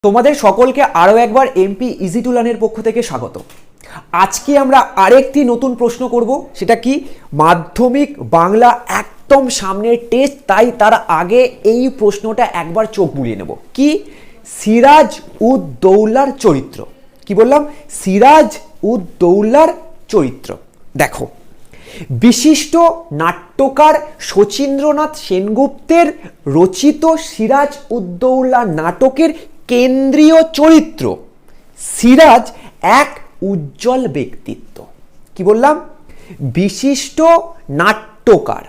তোমাদের সকলকে আরও একবার এমপি ইজি টু লার্নের পক্ষ থেকে স্বাগত। আজকে আমরা আরেকটি নতুন প্রশ্ন করব। সেটা কি? মাধ্যমিক বাংলা একদম সামনের টেস্ট, তাই তার আগে এই প্রশ্নটা একবার চোখ বুলিয়ে নেব। কি? সিরাজ উদ দৌলার চরিত্র। কি বললাম? সিরাজ উদ দৌলার চরিত্র। দেখো, বিশিষ্ট নাট্যকার শচীন্দ্রনাথ সেনগুপ্তের রচিত সিরাজ উদ দৌলা নাটকের কেন্দ্রীয় চরিত্র সিরাজ এক উজ্জ্বল ব্যক্তিত্ব। কি বললাম? বিশিষ্ট নাট্যকার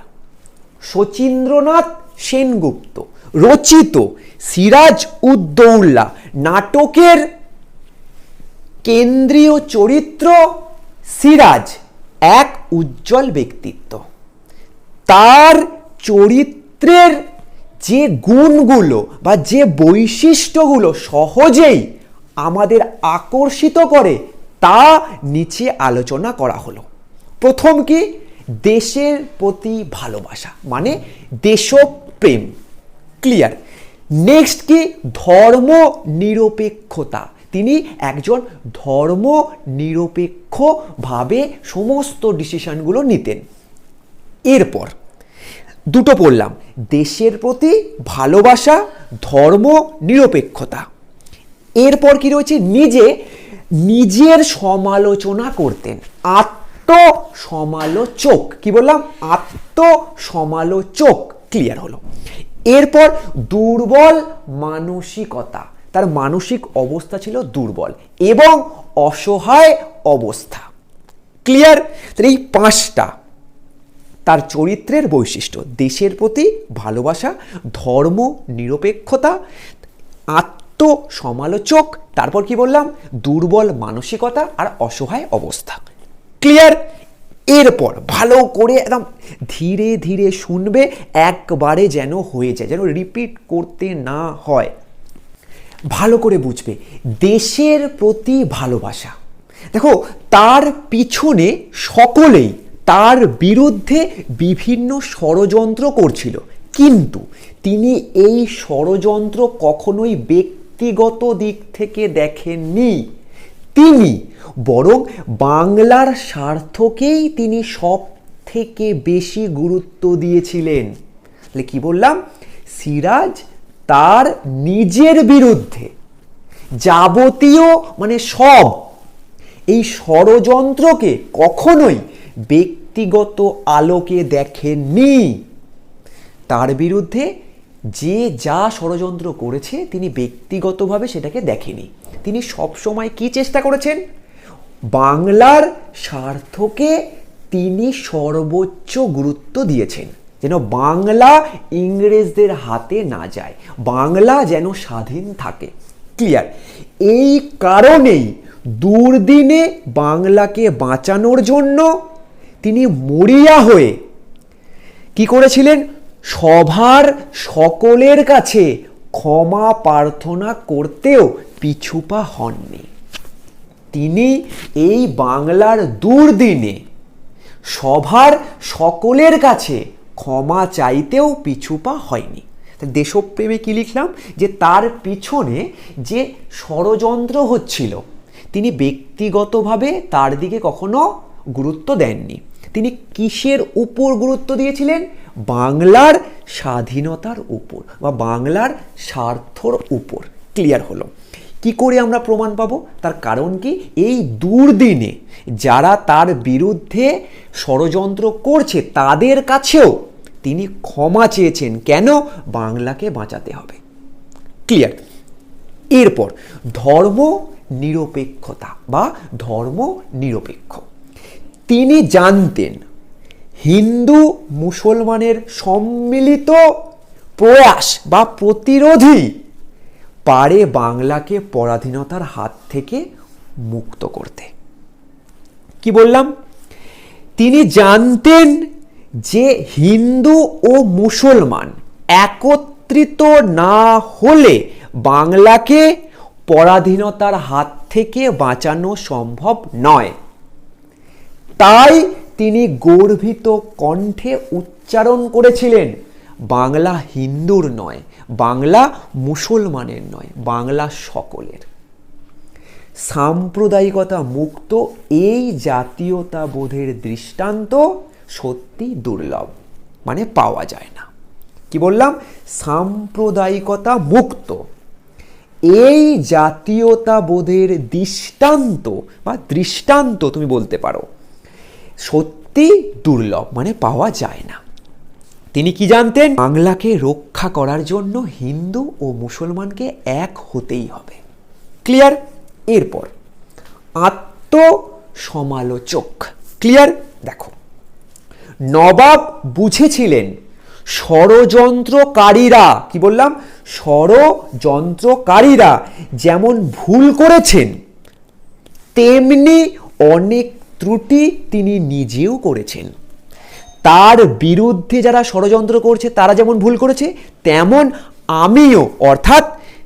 শচীন্দ্রনাথ সেনগুপ্ত রচিত সিরাজ উদ দৌলা নাটকের কেন্দ্রীয় চরিত্র সিরাজ এক উজ্জ্বল ব্যক্তিত্ব। তার চরিত্রের যে গুণগুলো বা যে বৈশিষ্ট্যগুলো সহজেই আমাদের আকর্ষিত করে তা নিচে আলোচনা করা হলো। প্রথম কি? দেশের প্রতি ভালোবাসা, মানে দেশপ্রেম। ক্লিয়ার? নেক্সট কি? ধর্ম নিরপেক্ষতা। তিনি একজন ধর্ম নিরপেক্ষভাবে সমস্ত ডিসিশনগুলো নিতেন। এরপর দুটো পড়লাম, দেশের প্রতি ভালোবাসা, ধর্ম নিরপেক্ষতা। এরপর কি রয়েছে? নিজের সমালোচনা করতেন, আত্মসমালোচক। কি বললাম? আত্মসমালোচক। ক্লিয়ার হলো? এরপর দুর্বল মানসিকতা। তার মানসিক অবস্থা ছিল দুর্বল এবং অসহায় অবস্থা। ক্লিয়ার? তাহলে এই পাঁচটা তার চরিত্রের বৈশিষ্ট্য: দেশের প্রতি ভালোবাসা, ধর্ম নিরপেক্ষতা, আত্মসমালোচক, তারপর কি বললাম? দুর্বল মানসিকতা আর অসহায় অবস্থা। ক্লিয়ার? এরপর ভালো করে একদম ধীরে ধীরে শুনবে, একবারে যেন হয়ে যায়, যেন রিপিট করতে না হয়। ভালো করে বুঝবে দেশের প্রতি ভালোবাসা। দেখো, তার পিছনে সকলেই তার বিরুদ্ধে বিভিন্ন ষড়যন্ত্র করছিল, কিন্তু তিনি এই ষড়যন্ত্র কখনোই ব্যক্তিগত দিক থেকে দেখেননি। তিনি বরং বাংলার স্বার্থকেই তিনি সব থেকে বেশি গুরুত্ব দিয়েছিলেন। তাহলে কি বললাম? সিরাজ তার নিজের বিরুদ্ধে যাবতীয়, মানে সব এই ষড়যন্ত্রকে কখনোই ব্যক্তিগত আলোকে দেখেননি। তার বিরুদ্ধে যে যা ষড়যন্ত্র করেছে তিনি ব্যক্তিগতভাবে সেটাকে দেখেনি। তিনি সবসময় কি চেষ্টা করেছেন? বাংলার স্বার্থকে তিনি সর্বোচ্চ গুরুত্ব দিয়েছেন, যেন বাংলা ইংরেজদের হাতে না যায়, বাংলা যেন স্বাধীন থাকে। ক্লিয়ার? এই কারণেই দুর্দিনে বাংলাকে বাঁচানোর জন্য তিনি মরিয়া হয়ে কি করেছিলেন? সভার সকলের কাছে ক্ষমা প্রার্থনা করতেও পিছুপা হননি। তিনি এই বাংলার দুর্দিনে সভার সকলের কাছে ক্ষমা চাইতেও পিছুপা হয়নি। দেশপ্রেমে কি লিখলাম? যে তার পিছনে যে ষড়যন্ত্র হচ্ছিল তিনি ব্যক্তিগতভাবে তার দিকে কখনো গুরুত্ব দেননি। তিনি কিসের উপর গুরুত্ব দিয়েছিলেন? বাংলার স্বাধীনতার উপর বা বাংলার স্বার্থর উপর। ক্লিয়ার হলো? কি করে আমরা প্রমাণ পাবো? তার কারণ কি? এই দুর্দিনে যারা তার বিরুদ্ধে ষড়যন্ত্র করছে তাদের কাছেও তিনি ক্ষমা চেয়েছেন। কেন? বাংলাকে বাঁচাতে হবে। ক্লিয়ার? এরপর ধর্ম নিরপেক্ষতা বা ধর্ম নিরপেক্ষ। তিনি জানতেন হিন্দু মুসলমানের সম্মিলিত প্রয়াস বা প্রতিরোধই পারে বাংলাকে পরাধীনতার হাত থেকে মুক্ত করতে। কি বললাম? তিনি জানতেন যে হিন্দু ও মুসলমান একত্রিত না হলে বাংলাকে পরাধীনতার হাত থেকে বাঁচানো সম্ভব নয়। তাই তিনি গর্বিত কণ্ঠে উচ্চারণ করেছিলেন, বাংলা হিন্দুর নয়, বাংলা মুসলমানের নয়, বাংলা সকলের। সাম্প্রদায়িকতা মুক্ত এই জাতীয়তাবোধের দৃষ্টান্ত সত্যি দুর্লভ, মানে পাওয়া যায় না। কি বললাম? সাম্প্রদায়িকতা মুক্ত এই জাতীয়তাবোধের দৃষ্টান্ত বা দৃষ্টান্ত তুমি বলতে পারো, সত্যি দুর্লভ, মানে পাওয়া যায় না। তিনি কি জানতেন? বাংলাকে রক্ষা করার জন্য হিন্দু ও মুসলমানকে এক হতেই হবে। ক্লিয়ার? এরপর আত্মসমালোচক। ক্লিয়ার? দেখো, নবাব বুঝেছিলেন ষড়যন্ত্রকারীরা, কি বললাম, ষড়যন্ত্রকারীরা যেমন ভুল করেছেন তেমনি অনেক ত্রুটি তিনি নিজেও করেছেন। তার বিরুদ্ধে যারা ষড়যন্ত্র করছে তারা যেমন ভুল করেছে, তেমন আমিও, অর্থাৎ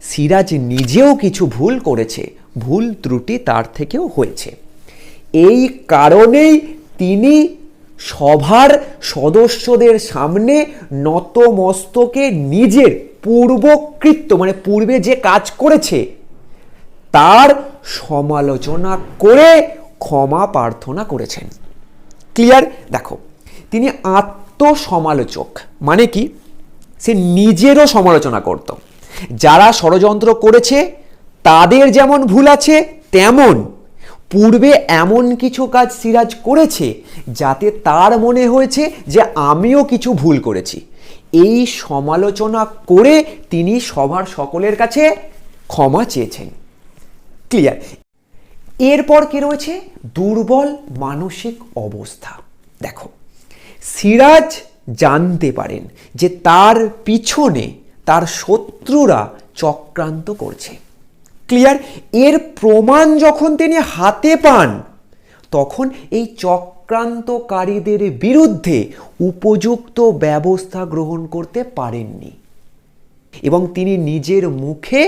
সিরাজ নিজেও কিছু ভুল করেছে, ভুল ত্রুটি তার থেকেও হয়েছে। এই কারণেই তিনি সভার সদস্যদের সামনে নতমস্তকে নিজের পূর্বকৃত্য, মানে পূর্বে যে কাজ করেছে তার সমালোচনা করে ক্ষমা প্রার্থনা করেছেন। ক্লিয়ার? দেখো, তিনি আত্মসমালোচক মানে কি? সে নিজেরও সমালোচনা করত। যারা ষড়যন্ত্র করেছে তাদের যেমন ভুল আছে, তেমন পূর্বে এমন কিছু কাজ সিরাজ করেছে যাতে তার মনে হয়েছে যে আমিও কিছু ভুল করেছি। এই সমালোচনা করে তিনি সবার সকলের কাছে ক্ষমা চেয়েছেন। ক্লিয়ার? এরপর কি রয়েছে? দুর্বল মানসিক অবস্থা। দেখো, সিরাজ জানতে পারেন যে তার পিছনে তার শত্রুরা চক্রান্ত করছে। ক্লিয়ার? এর প্রমাণ যখন তিনি হাতে পান তখন এই চক্রান্তকারীদের বিরুদ্ধে উপযুক্ত ব্যবস্থা গ্রহণ করতে পারেননি এবং তিনি নিজের মুখে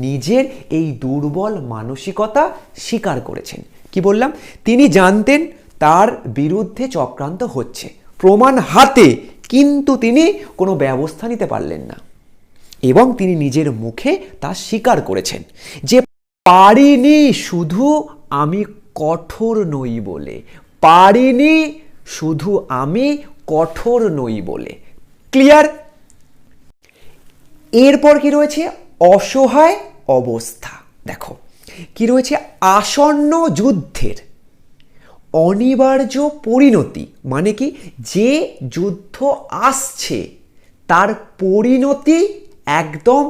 নিজের এই দুর্বল মানসিকতা স্বীকার করেছেন। কি বললাম? তিনি জানতেন তার বিরুদ্ধে চক্রান্ত হচ্ছে, প্রমাণ হাতে, কিন্তু তিনি কোনো ব্যবস্থা নিতে পারলেন না এবং তিনি নিজের মুখে তা স্বীকার করেছেন যে পারিনি শুধু আমি কঠোর নই বলে, পারিনি শুধু আমি কঠোর নই বলে। ক্লিয়ার? এরপর কি রয়েছে? অসহায় অবস্থা। দেখো কি রয়েছে? আসন্ন যুদ্ধের অনিবার্য পরিণতি, মানে কি? যে যুদ্ধ আসছে তার পরিণতি একদম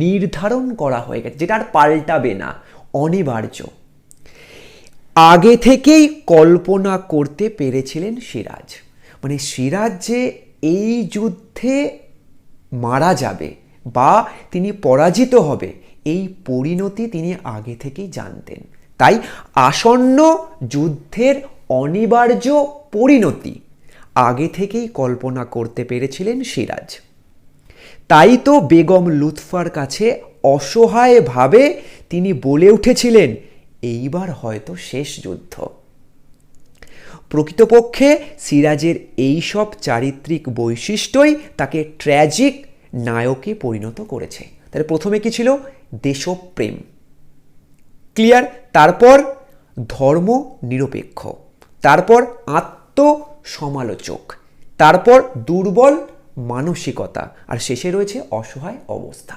নির্ধারণ করা হয়ে গেছে, যেটা আর পাল্টাবে না, অনিবার্য। আগে থেকেই কল্পনা করতে পেরেছিলেন সিরাজ। মানে সিরাজ যে এই যুদ্ধে মারা যাবে বা তিনি পরাজিত হবে, এই পরিণতি তিনি আগে থেকেই জানতেন। তাই আসন্ন যুদ্ধের অনিবার্য পরিণতি আগে থেকেই কল্পনা করতে পেরেছিলেন সিরাজ। তাই তো বেগম লুৎফার কাছে অসহায়ভাবে তিনি বলে উঠেছিলেন, এইবার হয়তো শেষ যুদ্ধ। প্রকৃতপক্ষে সিরাজের এইসব চারিত্রিক বৈশিষ্ট্যই তাকে ট্র্যাজিক নায়কে পরিণত করেছে। তাহলে প্রথমে কি ছিল? দেশপ্রেম। ক্লিয়ার? তারপর ধর্ম নিরপেক্ষ, তারপর আত্মসমালোচক, তারপর দুর্বল মানসিকতা, আর শেষে রয়েছে অসহায় অবস্থা।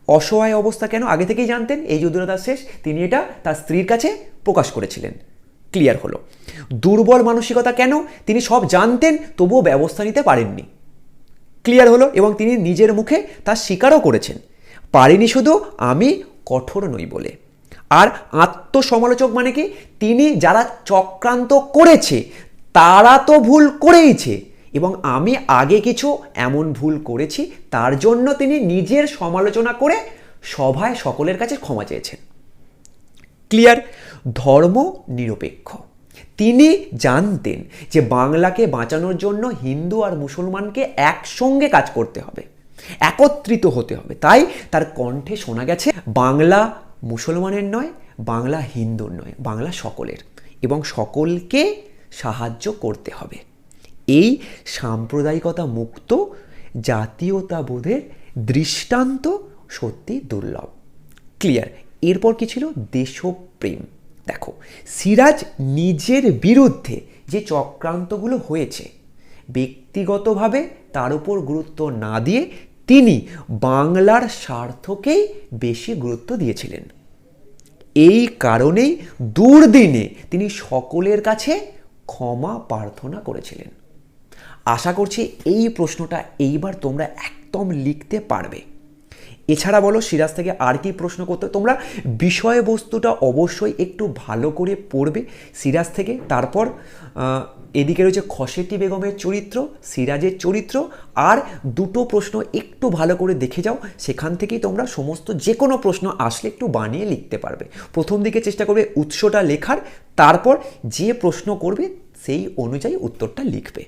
অসহায় অবস্থা কেন? আগে থেকেই জানতেন এই যুদ্ধটা তার শেষ, তিনি এটা তার স্ত্রীর কাছে প্রকাশ করেছিলেন। ক্লিয়ার হলো। দুর্বল মানসিকতা কেন? তিনি সব জানতেন তবুও ব্যবস্থা নিতে পারেননি। ক্লিয়ার হলো। এবং তিনি নিজের মুখে তা স্বীকারও করেছেন, পারিনি শুধু আমি কঠোর নই বলে। আর আত্মসমালোচক মানে কি? তিনি যারা চক্রান্ত করেছে তারা তো ভুল করেইছে এবং আমি আগে কিছু এমন ভুল করেছি, তার জন্য তিনি নিজের সমালোচনা করে সভায় সকলের কাছে ক্ষমা চেয়েছেন। ক্লিয়ার? ধর্ম নিরপেক্ষ। তিনি জানতেন যে বাংলাকে বাঁচানোর জন্য হিন্দু আর মুসলমানকে একসঙ্গে কাজ করতে হবে, একত্রিত হতে হবে। তাই তার কণ্ঠে শোনা গেছে বাংলা মুসলমানের নয়, বাংলা হিন্দুর নয়, বাংলা সকলের, এবং সকলকে সাহায্য করতে হবে। এই সাম্প্রদায়িকতা মুক্ত জাতীয়তাবোধের দৃষ্টান্ত সত্যি দুর্লভ। ক্লিয়ার। এরপর কি ছিল? দেশপ্রেম। দেখো, সিরাজ নিজের বিরুদ্ধে যে চক্রান্তগুলো হয়েছে ব্যক্তিগতভাবে তার উপর গুরুত্ব না দিয়ে তিনি বাংলার স্বার্থকেই বেশি গুরুত্ব দিয়েছিলেন। এই কারণেই দুর্দিনে তিনি সকলের কাছে ক্ষমা প্রার্থনা করেছিলেন। আশা করছি এই প্রশ্নটা এইবার তোমরা একদম লিখতে পারবে। এছাড়া বলো সিরাজ থেকে আর কি প্রশ্ন করতে, তোমরা বিষয়বস্তুটা অবশ্যই একটু ভালো করে পড়বে সিরাজ থেকে। তারপর এদিকে রয়েছে খসেটি বেগমের চরিত্র, সিরাজের চরিত্র, আর দুটো প্রশ্ন একটু ভালো করে দেখে যাও, সেখান থেকেই তোমরা সমস্ত যে কোনো প্রশ্ন আসলে একটু বানিয়ে লিখতে পারবে। প্রথম দিকে চেষ্টা করবে উৎসটা লেখার, তারপর যে প্রশ্ন করবে সেই অনুযায়ী উত্তরটা লিখবে।